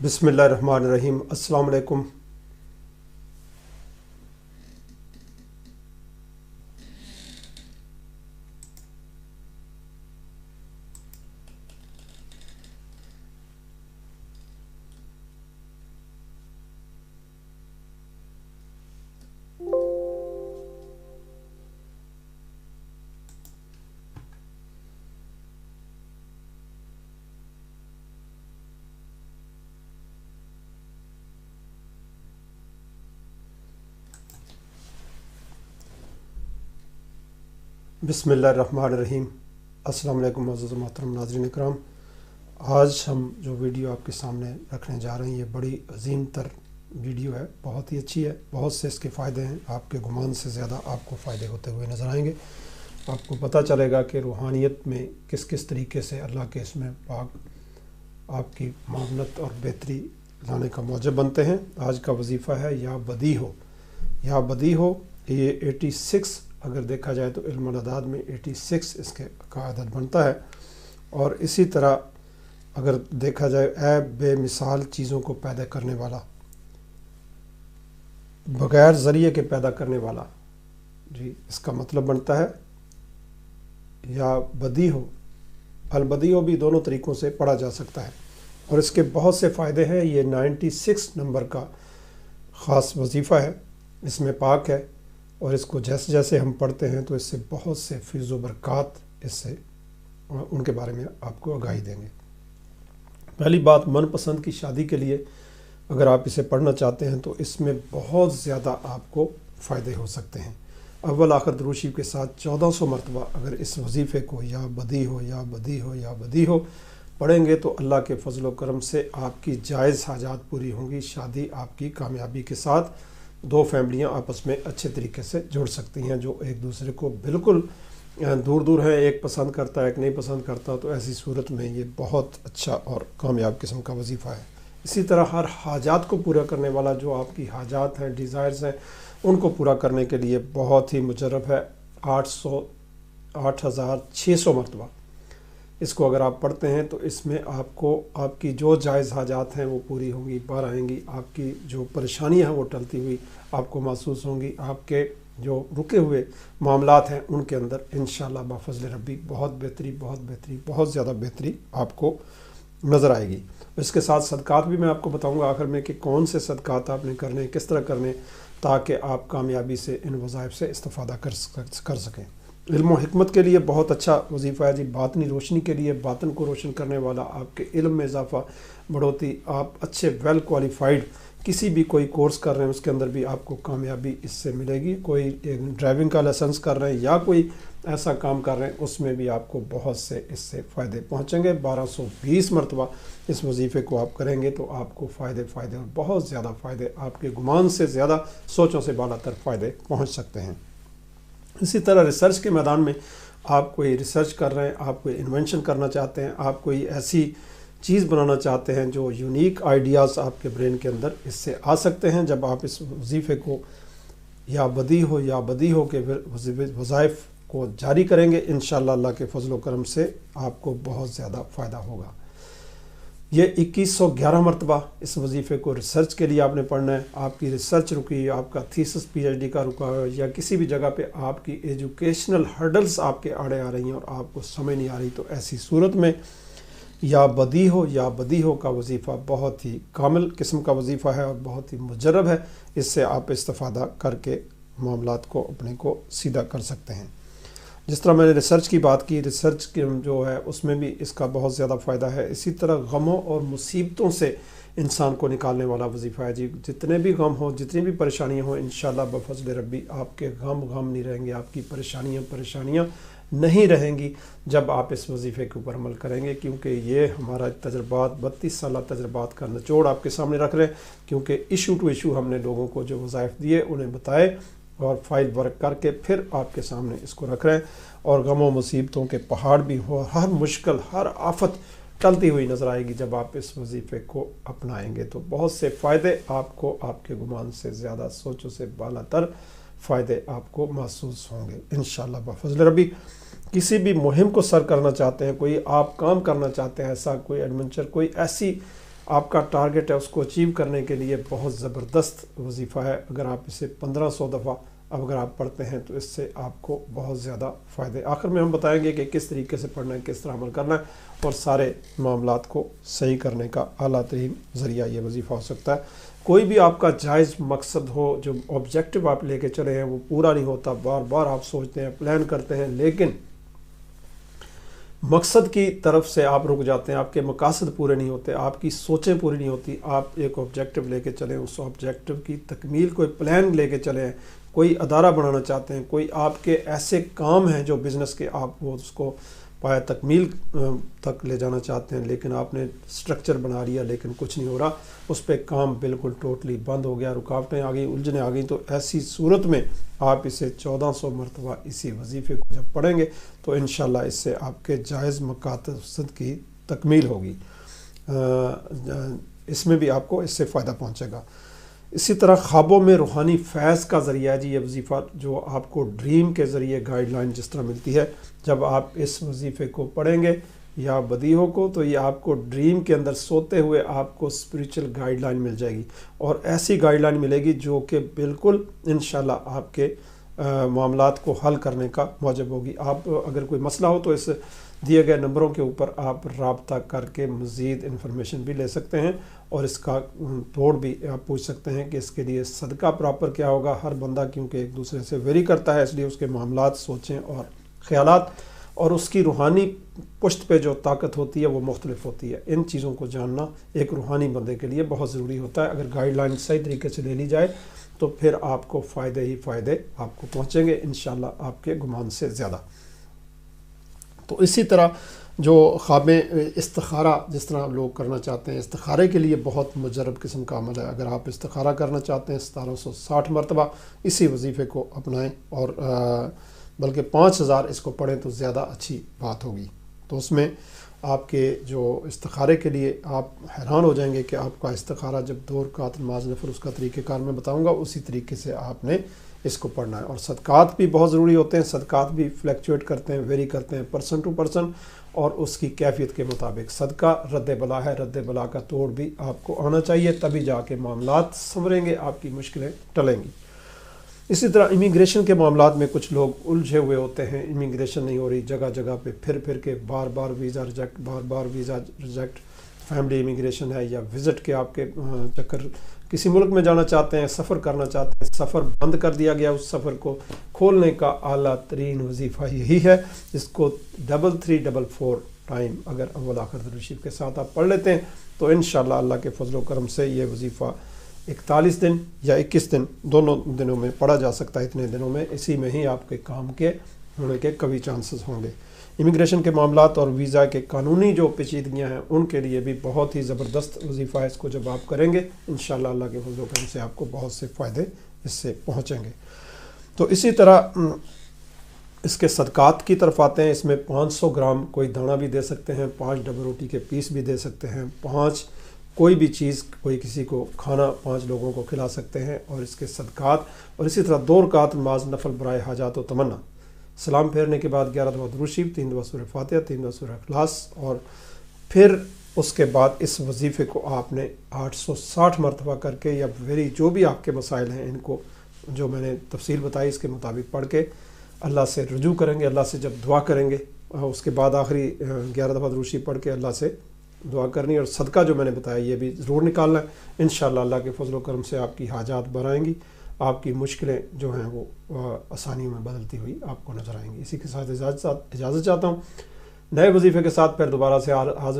बिस्मिल्लाहिर्रहमानिर्रहीम। अस्सलाम वालेकुम। बिस्मिल्लाहिर्रहमानिर्रहीम। अस्सलाम वालेकुम मुअज़्ज़ज़ मोहतरम नाज़रीन इकराम। आज हम जो वीडियो आपके सामने रखने जा रहे हैं ये बड़ी अजीम तर वीडियो है, बहुत ही अच्छी है। बहुत से इसके फ़ायदे हैं, आपके गुमान से ज़्यादा आपको फ़ायदे होते हुए नज़र आएंगे। आपको पता चलेगा कि रूहानियत में किस किस तरीके से अल्लाह के इसमें पाक आपकी मामनत और बेहतरी लाने का मौजब बनते हैं। आज का वजीफ़ा है या बदी हो, या बदी हो। ये 86 अगर देखा जाए तो इल्मुल अदाद में 86 इसके का अदद बनता है। और इसी तरह अगर देखा जाए ऐ बेमिसाल चीज़ों को पैदा करने वाला, बग़ैर ज़रिए के पैदा करने वाला, जी इसका मतलब बनता है या बदी हो। अलबदी हो भी दोनों तरीक़ों से पढ़ा जा सकता है और इसके बहुत से फ़ायदे हैं। ये 96 नंबर का ख़ास वजीफ़ा है, इसमें पाक है और इसको जैसे जैसे हम पढ़ते हैं तो इससे बहुत से फ़ैज़ व बरक़ात इससे उनके बारे में आपको आगाही देंगे। पहली बात, मनपसंद की शादी के लिए अगर आप इसे पढ़ना चाहते हैं तो इसमें बहुत ज़्यादा आपको फ़ायदे हो सकते हैं। अव्वल आखिर दुरूद शरीफ के साथ 1400 मरतबा अगर इस वजीफ़े को या बदी हो या बदी हो या बदी हो पढ़ेंगे तो अल्लाह के फजल व करम से आपकी जायज़ हाजात पूरी होंगी। शादी आपकी कामयाबी के साथ, दो फैमिलियां आपस में अच्छे तरीके से जुड़ सकती हैं जो एक दूसरे को बिल्कुल दूर दूर हैं, एक पसंद करता है एक नहीं पसंद करता। तो ऐसी सूरत में ये बहुत अच्छा और कामयाब किस्म का वजीफ़ा है। इसी तरह हर हाजात को पूरा करने वाला, जो आपकी हाजात हैं, डिज़ायर्स हैं, उनको पूरा करने के लिए बहुत ही मुजर्रब है। 8600 मरतबा इसको अगर आप पढ़ते हैं तो इसमें आपको आपकी जो जायज़ हाजात हैं वो पूरी होंगी, बाहर आएंगी। आपकी जो परेशानियां हैं वो टलती हुई आपको महसूस होंगी। आपके जो रुके हुए मामलात हैं उनके अंदर इंशाअल्लाह बाफ़ज़ल रब्बी बहुत बेहतरी बहुत ज़्यादा बेहतरी आपको नज़र आएगी। इसके साथ सदक़ात भी मैं आपको बताऊँगा आखिर में कि कौन से सदक़ात आपने करने, किस तरह करने, ताकि आप कामयाबी से इन वज़ाइफ से इस्तिफ़ादा कर सकें। इल्म व हिकमत के लिए बहुत अच्छा वजीफ़ा है जी। बातनी रोशनी के लिए, बातन को रोशन करने वाला, आपके इल्म में इजाफ़ा, बढ़ोतरी, आप अच्छे वेल क्वालिफाइड किसी भी कोई कोर्स कर रहे हैं उसके अंदर भी आपको कामयाबी इससे मिलेगी। कोई ड्राइविंग का लाइसेंस कर रहे हैं या कोई ऐसा काम कर रहे हैं उसमें भी आपको बहुत से इससे फ़ायदे पहुँचेंगे। 1220 मरतबा इस वजीफ़े को आप करेंगे तो आपको फ़ायदे और बहुत ज़्यादा फ़ायदे, आपके गुमान से ज़्यादा, सोचों से बालातर फ़ायदे पहुँच सकते हैं। इसी तरह रिसर्च के मैदान में आप कोई रिसर्च कर रहे हैं, आप कोई इन्वेंशन करना चाहते हैं, आप कोई ऐसी चीज़ बनाना चाहते हैं जो यूनिक आइडियाज़ आपके ब्रेन के अंदर इससे आ सकते हैं। जब आप इस वजीफ़े को या बदी हो के वज़ाइफ को जारी करेंगे इंशाअल्लाह अल्लाह के फजल व करम से आपको बहुत ज़्यादा फ़ायदा होगा। ये 2111 मरतबा इस वजीफ़े को रिसर्च के लिए आपने पढ़ना है। आपकी रिसर्च रुकी, आपका थीसिस PhD का रुका है या किसी भी जगह पे आपकी एजुकेशनल हर्डल्स आपके आड़े आ रही हैं और आपको समझ नहीं आ रही, तो ऐसी सूरत में या बदी हो का वजीफ़ा बहुत ही कामिल किस्म का वजीफ़ा है और बहुत ही मुजर्रब है। इससे आप इस्तिफ़ादा करके मामलात को अपने को सीधा कर सकते हैं। जिस तरह मैंने रिसर्च की बात की, रिसर्च के जो है उसमें भी इसका बहुत ज़्यादा फ़ायदा है। इसी तरह गमों और मुसीबतों से इंसान को निकालने वाला वजीफ़ा है जी। जितने भी गम हो, जितनी भी परेशानियां हो, इंशाअल्लाह बफ़ज़ल रब्बी आपके गम नहीं रहेंगे, आपकी परेशानियां नहीं रहेंगी जब आप इस वजीफ़े के ऊपर अमल करेंगे। क्योंकि ये हमारा तजर्बात, 32 साल तजर्बात का निचोड़ आपके सामने रख रहे हैं। क्योंकि इशू टू इशू हमने लोगों को जो वज़ाइफ दिए उन्हें बताए और फाइल वर्क करके फिर आपके सामने इसको रख रहे हैं। और गमों मुसीबतों के पहाड़ भी हो, हर मुश्किल, हर आफत टलती हुई नज़र आएगी जब आप इस वजीफ़े को अपनाएंगे। तो बहुत से फ़ायदे आपको आपके गुमान से ज़्यादा, सोचों से बालातर फ़ायदे आपको महसूस होंगे इंशाअल्लाह बफ़ज़ल रब्बी। किसी भी मुहिम को सर करना चाहते हैं, कोई आप काम करना चाहते हैं, ऐसा कोई एडवेंचर, कोई ऐसी آپ کا ٹارگٹ ہے اس کو اچیو کرنے کے لیے بہت زبردست وظیفہ ہے. اگر آپ اسے 1500 دفعہ اگر آپ پڑھتے ہیں تو اس سے آپ کو بہت زیادہ فائدے. آخر میں ہم بتائیں گے کہ کس طریقے سے پڑھنا ہے، کس طرح عمل کرنا ہے، اور سارے معاملات کو صحیح کرنے کا اعلیٰ ترین ذریعہ یہ وظیفہ ہو سکتا ہے. کوئی بھی آپ کا جائز مقصد ہو، جو آبجیکٹو آپ لے کے چلے ہیں وہ پورا نہیں ہوتا، بار بار آپ سوچتے ہیں، پلان کرتے ہیں، لیکن مقصد کی طرف سے آپ رک جاتے ہیں، آپ کے مقاصد پورے نہیں ہوتے، آپ کی سوچیں پوری نہیں ہوتی. آپ ایک آبجیکٹو لے کے چلیں، اس آبجیکٹو کی تکمیل کوئی پلان لے کے چلیں، کوئی ادارہ بنانا چاہتے ہیں، کوئی آپ کے ایسے کام ہیں جو بزنس کے آپ وہ اس کو پایا تکمیل تک لے جانا چاہتے ہیں، لیکن آپ نے سٹرکچر بنا لیا لیکن کچھ نہیں ہو رہا، اس پہ کام بالکل ٹوٹلی بند ہو گیا، رکاوٹیں آ گئی، الجھنیں آ گئیں. تو ایسی صورت میں آپ اسے 1400 مرتبہ اسی وظیفے کو جب پڑھیں گے تو انشاءاللہ اس سے آپ کے جائز مقاصد کی تکمیل ہوگی. اس میں بھی آپ کو اس سے فائدہ پہنچے گا. اسی طرح خوابوں میں روحانی فیض کا ذریعہ ہے جی یہ وظیفہ، جو آپ کو ڈریم کے ذریعے گائیڈ لائن جس طرح ملتی ہے. جب آپ اس وظیفے کو پڑھیں گے یا بدیہوں کو تو یہ آپ کو ڈریم کے اندر سوتے ہوئے آپ کو اسپریچل گائیڈ لائن مل جائے گی، اور ایسی گائیڈ لائن ملے گی جو کہ بالکل انشاءاللہ آپ کے معاملات کو حل کرنے کا موجب ہوگی. آپ اگر کوئی مسئلہ ہو تو اس دیے گئے نمبروں کے اوپر آپ رابطہ کر کے مزید انفارمیشن بھی لے سکتے ہیں، اور اس کا توڑ بھی آپ پوچھ سکتے ہیں کہ اس کے لیے صدقہ پراپر کیا ہوگا. ہر بندہ کیونکہ ایک دوسرے سے ویری کرتا ہے، اس لیے اس کے معاملات، سوچیں اور خیالات اور اس کی روحانی پشت پہ جو طاقت ہوتی ہے وہ مختلف ہوتی ہے. ان چیزوں کو جاننا ایک روحانی بندے کے لیے بہت ضروری ہوتا ہے. اگر گائیڈ لائن صحیح طریقے سے لے لی جائے تو پھر آپ کو فائدے ہی فائدے آپ کو پہنچیں گے انشاءاللہ آپ کے گمان سے زیادہ. تو اسی طرح جو خوابیں استخارہ جس طرح لوگ کرنا چاہتے ہیں، استخارے کے لیے بہت مجرب قسم کا عمل ہے. اگر آپ استخارہ کرنا چاہتے ہیں 1760 مرتبہ اسی وظیفے کو اپنائیں، اور بلکہ 5000 اس کو پڑھیں تو زیادہ اچھی بات ہوگی. تو اس میں آپ کے جو استخارے کے لیے آپ حیران ہو جائیں گے کہ آپ کا استخارہ جب 2 رکعت نماز نفل، اس کا طریقہ کار میں بتاؤں گا، اسی طریقے سے آپ نے اس کو پڑھنا ہے. اور صدقات بھی بہت ضروری ہوتے ہیں. صدقات بھی فلیکچویٹ کرتے ہیں، ویری کرتے ہیں پرسن ٹو پرسن، اور اس کی کیفیت کے مطابق. صدقہ رد بلا ہے، رد بلا کا توڑ بھی آپ کو آنا چاہیے، تبھی جا کے معاملات سنوریں گے، آپ کی مشکلیں ٹلیں گی. اسی طرح امیگریشن کے معاملات میں کچھ لوگ الجھے ہوئے ہوتے ہیں، امیگریشن نہیں ہو رہی، جگہ جگہ پہ پھر کے بار بار ویزا ریجیکٹ، بار بار ویزا ریجیکٹ. فیملی امیگریشن ہے یا وزٹ کے آپ کے چکر، کسی ملک میں جانا چاہتے ہیں، سفر کرنا چاہتے ہیں، سفر بند کر دیا گیا، اس سفر کو کھولنے کا اعلیٰ ترین وظیفہ یہی ہے. اس کو 3344 ٹائم اگر اول آخر درود شریف کے ساتھ آپ پڑھ لیتے ہیں تو انشاءاللہ اللہ کے فضل و کرم سے یہ وظیفہ 41 دن یا 21 دن دونوں دنوں میں پڑھا جا سکتا ہے. اتنے دنوں میں اسی میں ہی آپ کے کام کے ہونے کے قوی چانسز ہوں گے. امیگریشن کے معاملات اور ویزا کے قانونی جو پیچیدگیاں ہیں ان کے لیے بھی بہت ہی زبردست وظیفہ ہے. اس کو جب آپ کریں گے انشاءاللہ اللہ کے فضل و کرم سے آپ کو بہت سے فائدے اس سے پہنچیں گے. تو اسی طرح اس کے صدقات کی طرف آتے ہیں. اس میں 500 گرام کوئی دانہ بھی دے سکتے ہیں، 5 ڈبل روٹی کے پیس بھی دے سکتے ہیں، 5 کوئی بھی چیز، کوئی کسی کو کھانا 5 لوگوں کو کھلا سکتے ہیں. اور اس کے صدقات، اور اسی طرح 2 رکعت نماز نفل برائے حاجات و تمنا، سلام پھیرنے کے بعد 11 دفعہ درود شریف، 3 دفعہ سورہ فاتحہ، 3 دفعہ سورہ اخلاص، اور پھر اس کے بعد اس وظیفے کو آپ نے 860 مرتبہ کر کے، یا ویری جو بھی آپ کے مسائل ہیں ان کو جو میں نے تفصیل بتائی اس کے مطابق پڑھ کے اللہ سے رجوع کریں گے. اللہ سے جب دعا کریں گے اس کے بعد آخری 11 دفعہ درود شریف پڑھ کے اللہ سے دعا کرنی، اور صدقہ جو میں نے بتایا یہ بھی ضرور نکالنا ہے. انشاءاللہ اللہ کے فضل و کرم سے آپ کی حاجات بڑھائیں گی، آپ کی مشکلیں جو ہیں وہ آسانیوں میں بدلتی ہوئی آپ کو نظر آئیں گی. اسی کے ساتھ اجازت چاہتا ہوں. نئے وظیفے کے ساتھ پھر دوبارہ سے حاضر